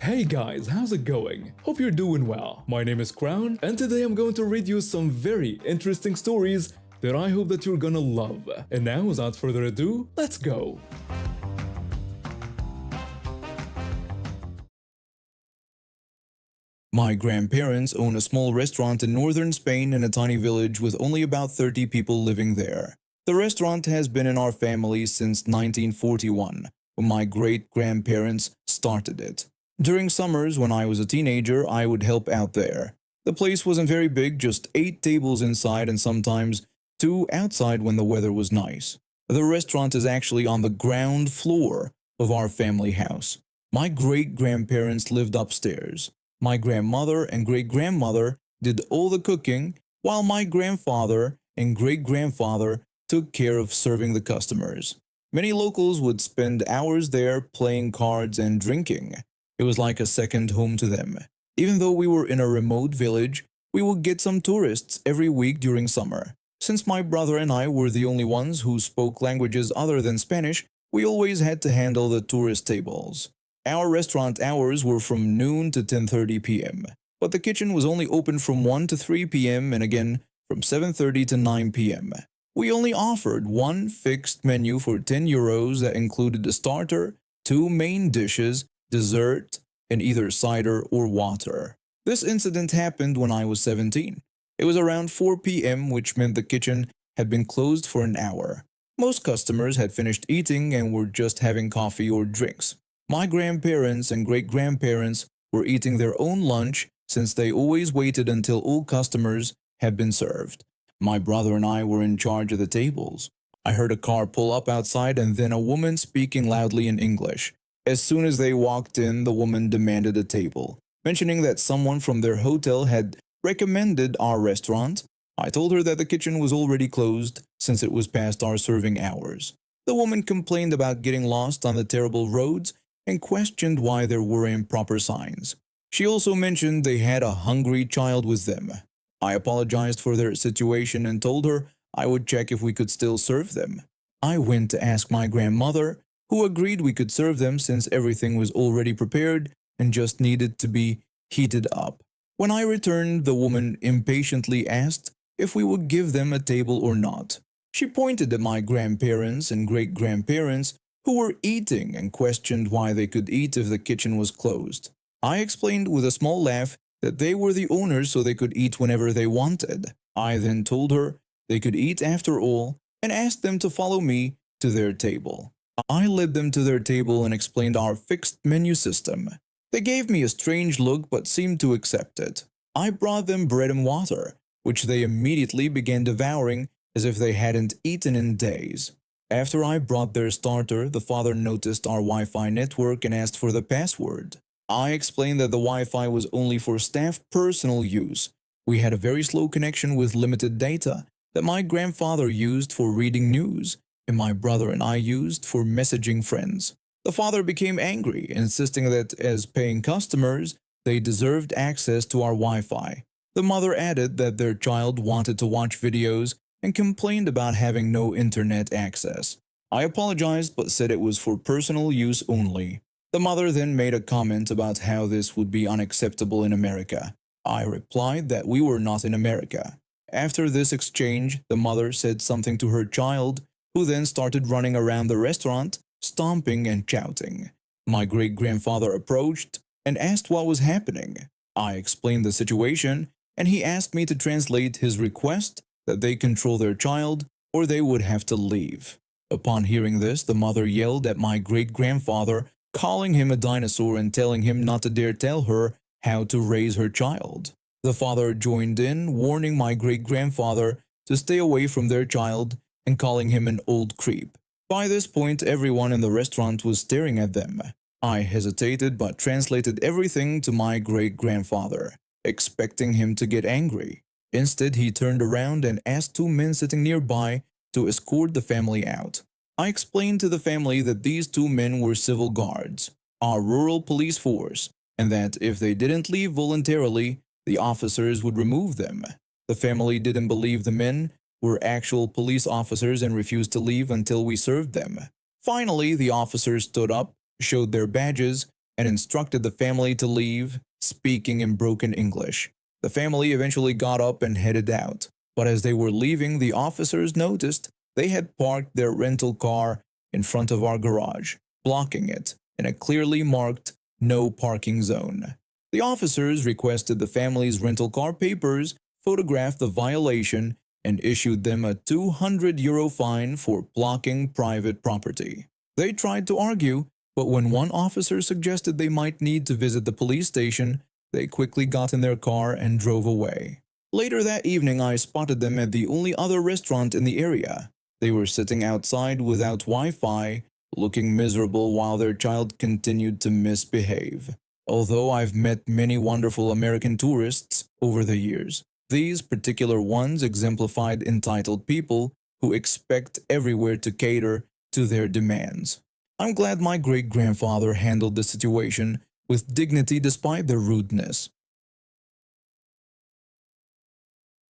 Hey guys, how's it going? Hope you're doing well. My name is Crown, and today I'm going to read you some very interesting stories that I hope that you're gonna love. And now, without further ado, let's go! My grandparents own a small restaurant in northern Spain in a tiny village with only about 30 people living there. The restaurant has been in our family since 1941, when my great-grandparents started it. During summers, when I was a teenager, I would help out there. The place wasn't very big, just 8 tables inside and sometimes 2 outside when the weather was nice. The restaurant is actually on the ground floor of our family house. My great-grandparents lived upstairs. My grandmother and great-grandmother did all the cooking, while my grandfather and great-grandfather took care of serving the customers. Many locals would spend hours there playing cards and drinking. It was like a second home to them. Even though we were in a remote village, we would get some tourists every week during summer. Since my brother and I were the only ones who spoke languages other than Spanish, we always had to handle the tourist tables. Our restaurant hours were from noon to 10:30 p.m., but the kitchen was only open from 1 to 3 p.m. and again from 7:30 to 9 p.m. We only offered one fixed menu for €10 that included a starter, 2 main dishes, dessert, and either cider or water. This incident happened when I was 17. It was around 4 p.m., which meant the kitchen had been closed for an hour. Most customers had finished eating and were just having coffee or drinks. My grandparents and great-grandparents were eating their own lunch since they always waited until all customers had been served. My brother and I were in charge of the tables. I heard a car pull up outside and then a woman speaking loudly in English. As soon as they walked in, the woman demanded a table, mentioning that someone from their hotel had recommended our restaurant. I told her that the kitchen was already closed since it was past our serving hours. The woman complained about getting lost on the terrible roads and questioned why there were improper signs. She also mentioned they had a hungry child with them. I apologized for their situation and told her I would check if we could still serve them. I went to ask my grandmother, who agreed we could serve them since everything was already prepared and just needed to be heated up. When I returned, the woman impatiently asked if we would give them a table or not. She pointed at my grandparents and great-grandparents who were eating and questioned why they could eat if the kitchen was closed. I explained with a small laugh that they were the owners so they could eat whenever they wanted. I then told her they could eat after all and asked them to follow me to their table. I led them to their table and explained our fixed menu system. They gave me a strange look but seemed to accept it. I brought them bread and water, which they immediately began devouring as if they hadn't eaten in days. After I brought their starter, the father noticed our Wi-Fi network and asked for the password. I explained that the Wi-Fi was only for staff personal use. We had a very slow connection with limited data that my grandfather used for reading news, and my brother and I used for messaging friends. The father became angry, insisting that as paying customers, they deserved access to our Wi-Fi. The mother added that their child wanted to watch videos and complained about having no internet access. I apologized but said it was for personal use only. The mother then made a comment about how this would be unacceptable in America. I replied that we were not in America. After this exchange, the mother said something to her child, who then started running around the restaurant, stomping and shouting. My great-grandfather approached and asked what was happening. I explained the situation, and he asked me to translate his request that they control their child or they would have to leave. Upon hearing this, the mother yelled at my great-grandfather, calling him a dinosaur and telling him not to dare tell her how to raise her child. The father joined in, warning my great-grandfather to stay away from their child and calling him an old creep. By this point, everyone in the restaurant was staring at them. I hesitated but translated everything to my great-grandfather, expecting him to get angry. Instead, he turned around and asked 2 men sitting nearby to escort the family out. I explained to the family that these 2 men were civil guards, our rural police force, and that if they didn't leave voluntarily, the officers would remove them. The family didn't believe the men were actual police officers and refused to leave until we served them. Finally, the officers stood up, showed their badges, and instructed the family to leave, speaking in broken English. The family eventually got up and headed out, but as they were leaving, the officers noticed they had parked their rental car in front of our garage, blocking it in a clearly marked no parking zone. The officers requested the family's rental car papers, photographed the violation, and issued them a €200 fine for blocking private property. They tried to argue, but when one officer suggested they might need to visit the police station, they quickly got in their car and drove away. Later that evening, I spotted them at the only other restaurant in the area. They were sitting outside without Wi-Fi, looking miserable while their child continued to misbehave. Although I've met many wonderful American tourists over the years, these particular ones exemplified entitled people who expect everywhere to cater to their demands. I'm glad my great-grandfather handled the situation with dignity despite their rudeness.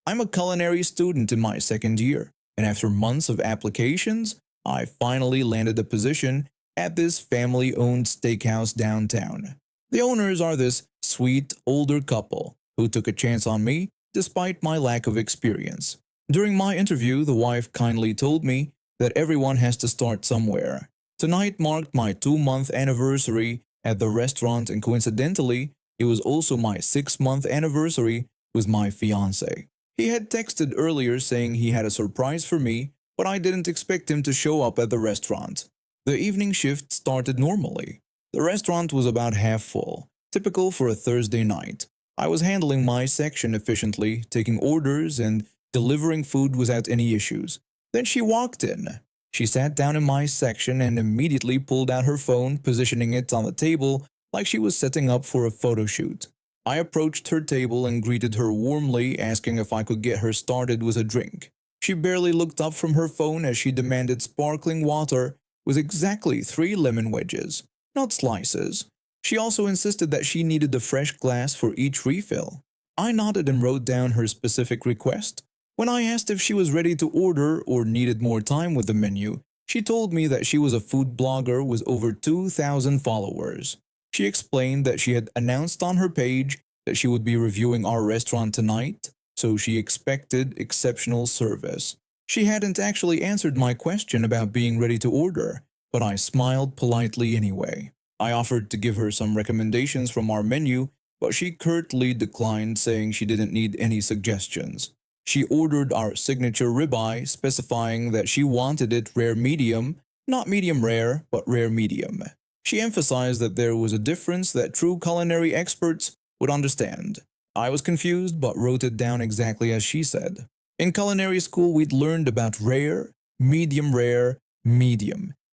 I'm a culinary student in my second year, and after months of applications, I finally landed a position at this family-owned steakhouse downtown. The owners are this sweet, older couple who took a chance on me despite my lack of experience. During my interview, the wife kindly told me that everyone has to start somewhere. Tonight marked my 2-month anniversary at the restaurant, and coincidentally, it was also my 6-month anniversary with my fiancé. He had texted earlier saying he had a surprise for me, but I didn't expect him to show up at the restaurant. The evening shift started normally. The restaurant was about half full, typical for a Thursday night. I was handling my section efficiently, taking orders and delivering food without any issues. Then she walked in. She sat down in my section and immediately pulled out her phone, positioning it on the table like she was setting up for a photo shoot. I approached her table and greeted her warmly, asking if I could get her started with a drink. She barely looked up from her phone as she demanded sparkling water with exactly 3 lemon wedges, not slices. She also insisted that she needed a fresh glass for each refill. I nodded and wrote down her specific request. When I asked if she was ready to order or needed more time with the menu, she told me that she was a food blogger with over 2,000 followers. She explained that she had announced on her page that she would be reviewing our restaurant tonight, so she expected exceptional service. She hadn't actually answered my question about being ready to order, but I smiled politely anyway. I offered to give her some recommendations from our menu, but she curtly declined, saying she didn't need any suggestions. She ordered our signature ribeye, specifying that she wanted it rare medium, not medium rare, but rare medium. She emphasized that there was a difference that true culinary experts would understand. I was confused but wrote it down exactly as she said. In culinary school, we'd learned about rare, medium,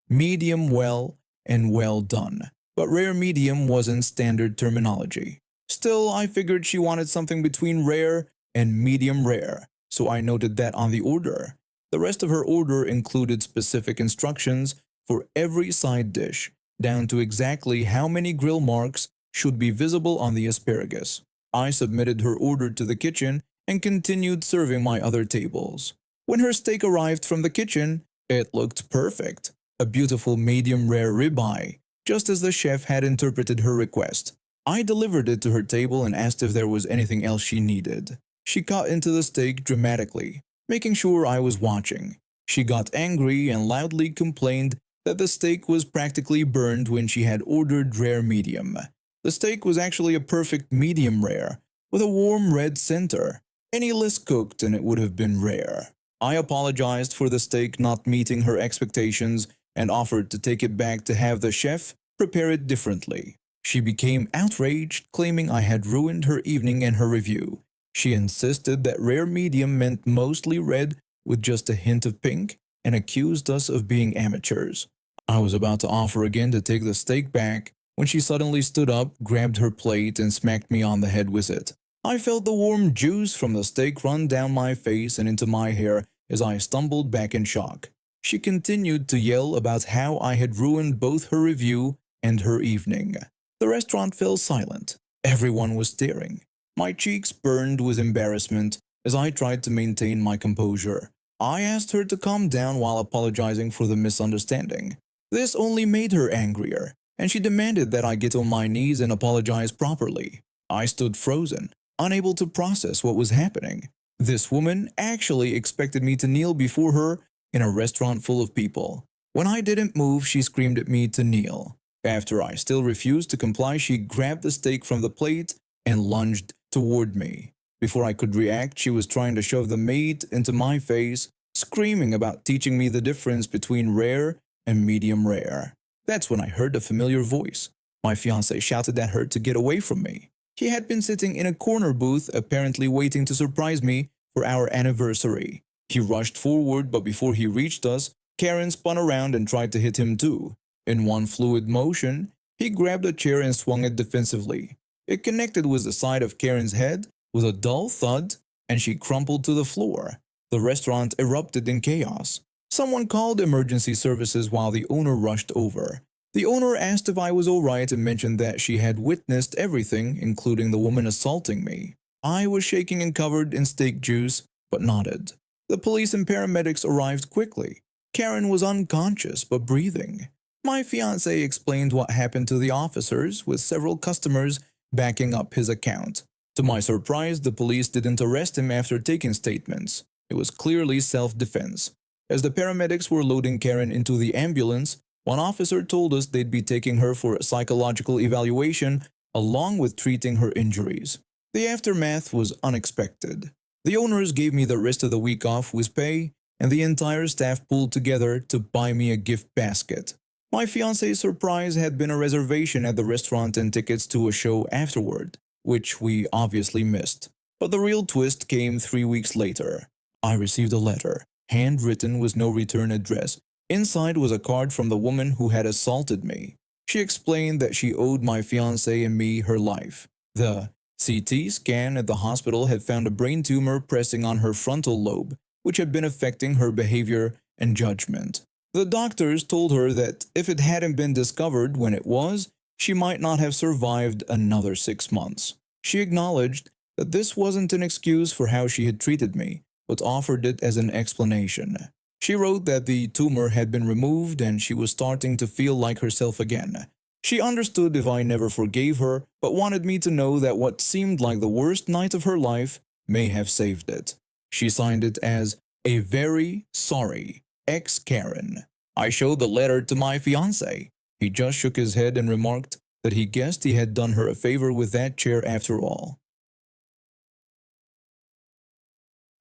medium well, and well done. But rare medium wasn't standard terminology. Still, I figured she wanted something between rare and medium rare, so I noted that on the order. The rest of her order included specific instructions for every side dish, down to exactly how many grill marks should be visible on the asparagus. I submitted her order to the kitchen and continued serving my other tables. When her steak arrived from the kitchen, it looked perfect. A beautiful medium rare ribeye, just as the chef had interpreted her request. I delivered it to her table and asked if there was anything else she needed. She cut into the steak dramatically, making sure I was watching. She got angry and loudly complained that the steak was practically burned when she had ordered rare medium. The steak was actually a perfect medium rare, with a warm red center. Any less cooked and it would have been rare. I apologized for the steak not meeting her expectations and offered to take it back to have the chef prepare it differently. She became outraged, claiming I had ruined her evening and her review. She insisted that rare medium meant mostly red with just a hint of pink and accused us of being amateurs. I was about to offer again to take the steak back when she suddenly stood up, grabbed her plate, and smacked me on the head with it. I felt the warm juice from the steak run down my face and into my hair as I stumbled back in shock. She continued to yell about how I had ruined both her review and her evening. The restaurant fell silent. Everyone was staring. My cheeks burned with embarrassment as I tried to maintain my composure. I asked her to calm down while apologizing for the misunderstanding. This only made her angrier. and she demanded that I get on my knees and apologize properly. I stood frozen, unable to process what was happening. This woman actually expected me to kneel before her in a restaurant full of people. When I didn't move, she screamed at me to kneel. After I still refused to comply, she grabbed the steak from the plate and lunged toward me. Before I could react, she was trying to shove the meat into my face, screaming about teaching me the difference between rare and medium rare. That's when I heard a familiar voice. My fiancé shouted at her to get away from me. He had been sitting in a corner booth, apparently waiting to surprise me for our anniversary. He rushed forward, but before he reached us, Karen spun around and tried to hit him too. In one fluid motion, he grabbed a chair and swung it defensively. It connected with the side of Karen's head with a dull thud, and she crumpled to the floor. The restaurant erupted in chaos. Someone called emergency services while the owner rushed over. The owner asked if I was alright and mentioned that she had witnessed everything, including the woman assaulting me. I was shaking and covered in steak juice, but nodded. The police and paramedics arrived quickly. Karen was unconscious but breathing. My fiancé explained what happened to the officers, with several customers backing up his account. To my surprise, the police didn't arrest him after taking statements. It was clearly self-defense. As the paramedics were loading Karen into the ambulance, one officer told us they'd be taking her for a psychological evaluation along with treating her injuries. The aftermath was unexpected. The owners gave me the rest of the week off with pay, and the entire staff pulled together to buy me a gift basket. My fiancé's surprise had been a reservation at the restaurant and tickets to a show afterward, which we obviously missed. But the real twist came 3 weeks later. I received a letter, handwritten with no return address. Inside was a card from the woman who had assaulted me. She explained that she owed my fiancé and me her life. The CT scan at the hospital had found a brain tumor pressing on her frontal lobe, which had been affecting her behavior and judgment. The doctors told her that if it hadn't been discovered when it was, she might not have survived another 6 months. She acknowledged that this wasn't an excuse for how she had treated me, but offered it as an explanation. She wrote that the tumor had been removed and she was starting to feel like herself again. She understood if I never forgave her, but wanted me to know that what seemed like the worst night of her life may have saved it. She signed it as a very sorry ex-Karen. I showed the letter to my fiancé. He just shook his head and remarked that he guessed he had done her a favor with that chair after all.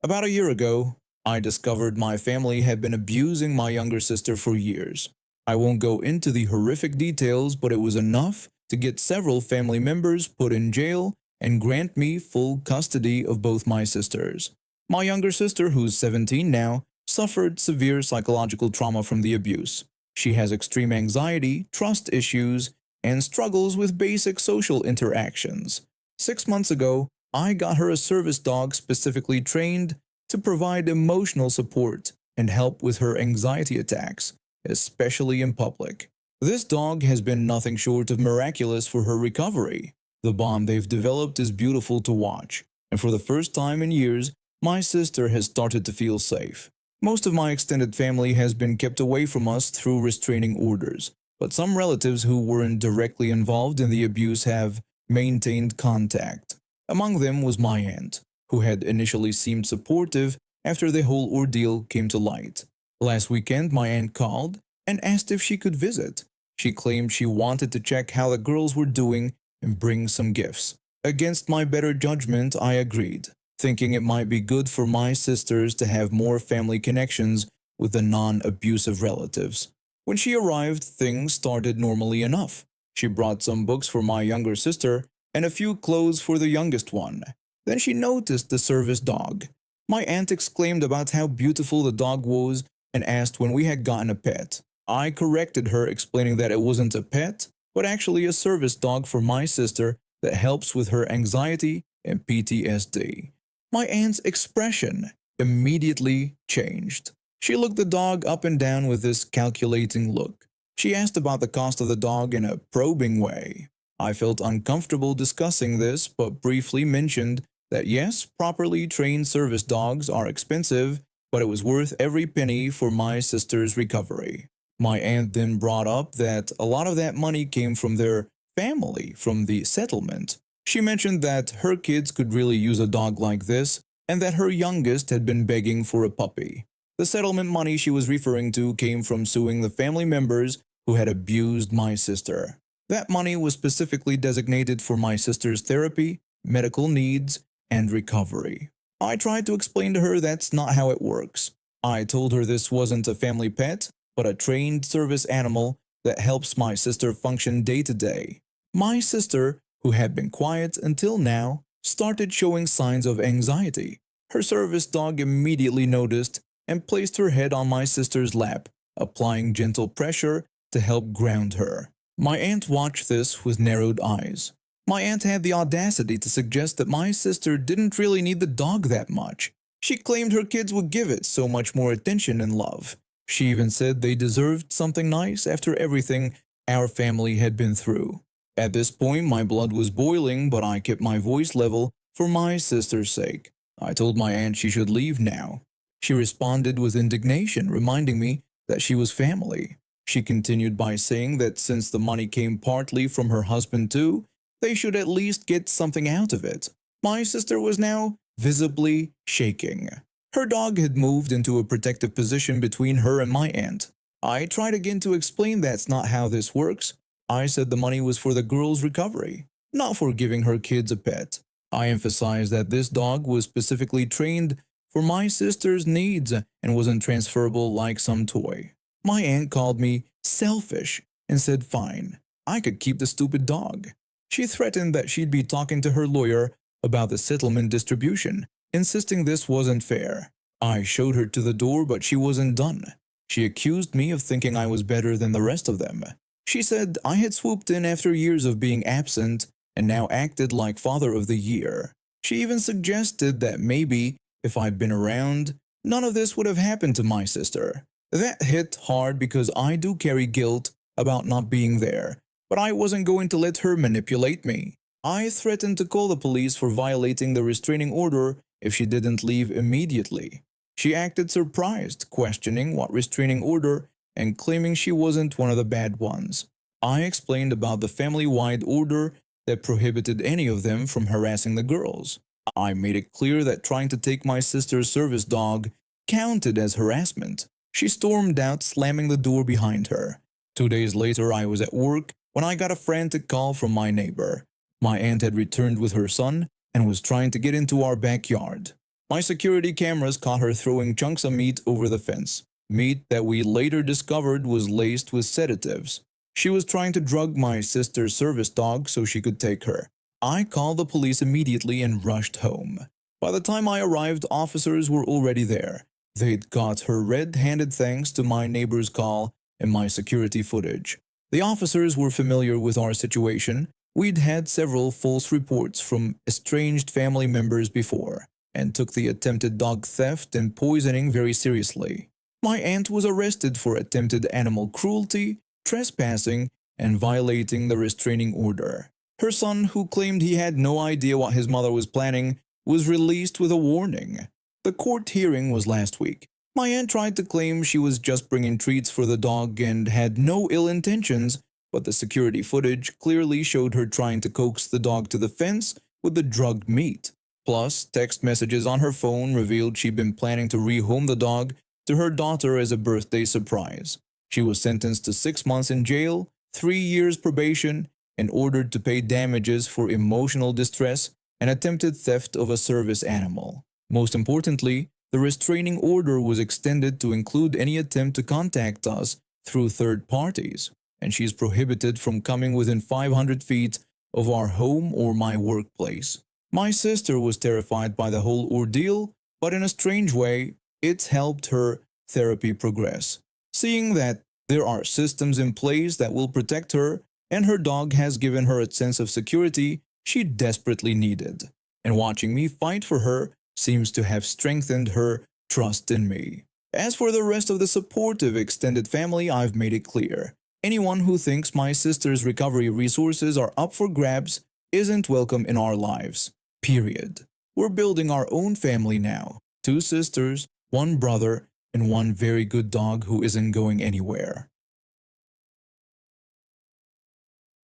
About a year ago, I discovered my family had been abusing my younger sister for years. I won't go into the horrific details, but it was enough to get several family members put in jail and grant me full custody of both my sisters. My younger sister, who's 17 now, suffered severe psychological trauma from the abuse. She has extreme anxiety, trust issues, and struggles with basic social interactions. 6 months ago, I got her a service dog specifically trained to provide emotional support and help with her anxiety attacks, especially in public. This dog has been nothing short of miraculous for her recovery. The bond they've developed is beautiful to watch, and for the first time in years, my sister has started to feel safe. Most of my extended family has been kept away from us through restraining orders, but some relatives who weren't directly involved in the abuse have maintained contact. Among them was my aunt, who had initially seemed supportive after the whole ordeal came to light. Last weekend, my aunt called and asked if she could visit. She claimed she wanted to check how the girls were doing and bring some gifts. Against my better judgment, I agreed, thinking it might be good for my sisters to have more family connections with the non-abusive relatives. When she arrived, things started normally enough. She brought some books for my younger sister and a few clothes for the youngest one. Then she noticed the service dog. My aunt exclaimed about how beautiful the dog was and asked when we had gotten a pet. I corrected her, explaining that it wasn't a pet, but actually a service dog for my sister that helps with her anxiety and PTSD. My aunt's expression immediately changed. She looked the dog up and down with this calculating look. She asked about the cost of the dog in a probing way. I felt uncomfortable discussing this, but briefly mentioned that yes, properly trained service dogs are expensive, but it was worth every penny for my sister's recovery. My aunt then brought up that a lot of that money came from their family, from the settlement. She mentioned that her kids could really use a dog like this and that her youngest had been begging for a puppy. The settlement money she was referring to came from suing the family members who had abused my sister. That money was specifically designated for my sister's therapy, medical needs, and recovery. I tried to explain to her that's not how it works. I told her this wasn't a family pet, but a trained service animal that helps my sister function day to day. My sister, who had been quiet until now, started showing signs of anxiety. Her service dog immediately noticed and placed her head on my sister's lap, applying gentle pressure to help ground her. My aunt watched this with narrowed eyes. My aunt had the audacity to suggest that my sister didn't really need the dog that much. She claimed her kids would give it so much more attention and love. She even said they deserved something nice after everything our family had been through. At this point, my blood was boiling, but I kept my voice level for my sister's sake. I told my aunt she should leave now. She responded with indignation, reminding me that she was family. She continued by saying that since the money came partly from her husband too, they should at least get something out of it. My sister was now visibly shaking. Her dog had moved into a protective position between her and my aunt. I tried again to explain that's not how this works. I said the money was for the girl's recovery, not for giving her kids a pet. I emphasized that this dog was specifically trained for my sister's needs and wasn't transferable like some toy. My aunt called me selfish and said fine, I could keep the stupid dog. She threatened that she'd be talking to her lawyer about the settlement distribution, insisting this wasn't fair. I showed her to the door, but she wasn't done. She accused me of thinking I was better than the rest of them. She said I had swooped in after years of being absent and now acted like father of the year. She even suggested that maybe, if I'd been around, none of this would have happened to my sister. That hit hard because I do carry guilt about not being there, but I wasn't going to let her manipulate me. I threatened to call the police for violating the restraining order if she didn't leave immediately. She acted surprised, questioning what restraining order and claiming she wasn't one of the bad ones. I explained about the family-wide order that prohibited any of them from harassing the girls. I made it clear that trying to take my sister's service dog counted as harassment. She stormed out, slamming the door behind her. 2 days later, I was at work when I got a frantic call from my neighbor. My aunt had returned with her son and was trying to get into our backyard. My security cameras caught her throwing chunks of meat over the fence, meat that we later discovered was laced with sedatives. She was trying to drug my sister's service dog so she could take her. I called the police immediately and rushed home. By the time I arrived, officers were already there. They'd got her red-handed thanks to my neighbor's call and my security footage. The officers were familiar with our situation. We'd had several false reports from estranged family members before, and took the attempted dog theft and poisoning very seriously. My aunt was arrested for attempted animal cruelty, trespassing, and violating the restraining order. Her son, who claimed he had no idea what his mother was planning, was released with a warning. The court hearing was last week. My aunt tried to claim she was just bringing treats for the dog and had no ill intentions, but the security footage clearly showed her trying to coax the dog to the fence with the drugged meat. Plus, text messages on her phone revealed she'd been planning to rehome the dog to her daughter as a birthday surprise. She was sentenced to 6 months in jail, 3 years probation, and ordered to pay damages for emotional distress and attempted theft of a service animal. Most importantly, the restraining order was extended to include any attempt to contact us through third parties, and she is prohibited from coming within 500 feet of our home or my workplace. My sister was terrified by the whole ordeal, but in a strange way, it's helped her therapy progress. Seeing that there are systems in place that will protect her, and her dog has given her a sense of security she desperately needed. And watching me fight for her seems to have strengthened her trust in me. As for the rest of the supportive extended family, I've made it clear. Anyone who thinks my sister's recovery resources are up for grabs isn't welcome in our lives. Period. We're building our own family now. 2 sisters, 1 brother, and 1 very good dog who isn't going anywhere.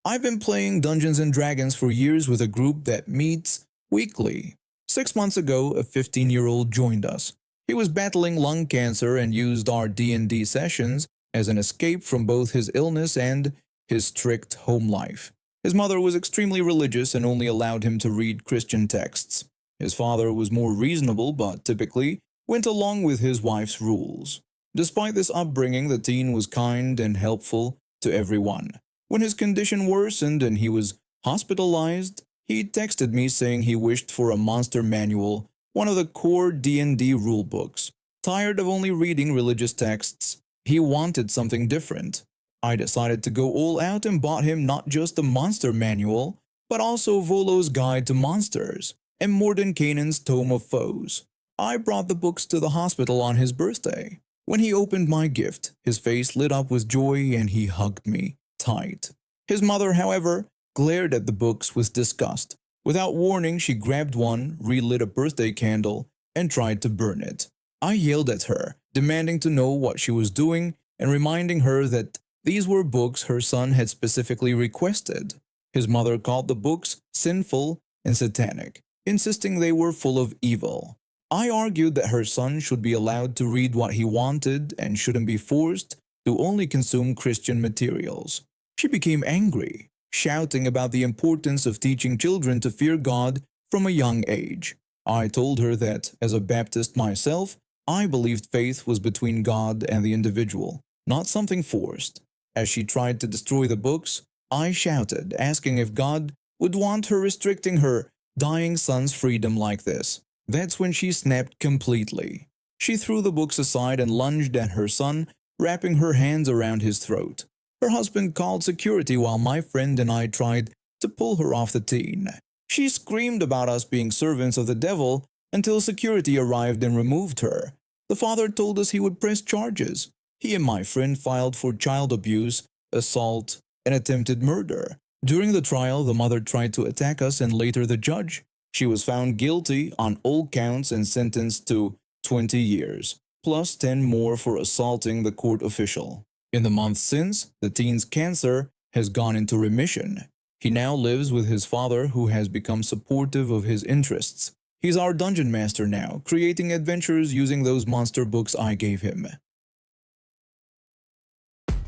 I've been playing Dungeons and Dragons for years with a group that meets weekly. 6 months ago, a 15-year-old joined us. He was battling lung cancer and used our D&D sessions as an escape from both his illness and his strict home life. His mother was extremely religious and only allowed him to read Christian texts. His father was more reasonable but typically went along with his wife's rules. Despite this upbringing, the teen was kind and helpful to everyone. When his condition worsened and he was hospitalized, he texted me saying he wished for a monster manual, one of the core D&D rulebooks. Tired of only reading religious texts, he wanted something different. I decided to go all out and bought him not just the monster manual, but also Volo's Guide to Monsters and Mordenkainen's Tome of Foes. I brought the books to the hospital on his birthday. When he opened my gift, his face lit up with joy and he hugged me tight. His mother, however, glared at the books with disgust. Without warning, she grabbed one, relit a birthday candle, and tried to burn it. I yelled at her, demanding to know what she was doing and reminding her that these were books her son had specifically requested. His mother called the books sinful and satanic, insisting they were full of evil. I argued that her son should be allowed to read what he wanted and shouldn't be forced to only consume Christian materials. She became angry, shouting about the importance of teaching children to fear God from a young age. I told her that, as a Baptist myself, I believed faith was between God and the individual, not something forced. As she tried to destroy the books, I shouted, asking if God would want her restricting her dying son's freedom like this. That's when she snapped completely. She threw the books aside and lunged at her son, wrapping her hands around his throat. Her husband called security while my friend and I tried to pull her off the teen. She screamed about us being servants of the devil until security arrived and removed her. The father told us he would press charges. He and my friend filed for child abuse, assault, and attempted murder. During the trial, the mother tried to attack us and later the judge. She was found guilty on all counts and sentenced to 20 years, plus 10 more for assaulting the court official. In the months since, the teen's cancer has gone into remission. He now lives with his father, who has become supportive of his interests. He's our dungeon master now, creating adventures using those monster books I gave him.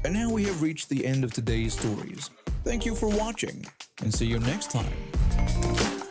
And now we have reached the end of today's stories. Thank you for watching, and see you next time.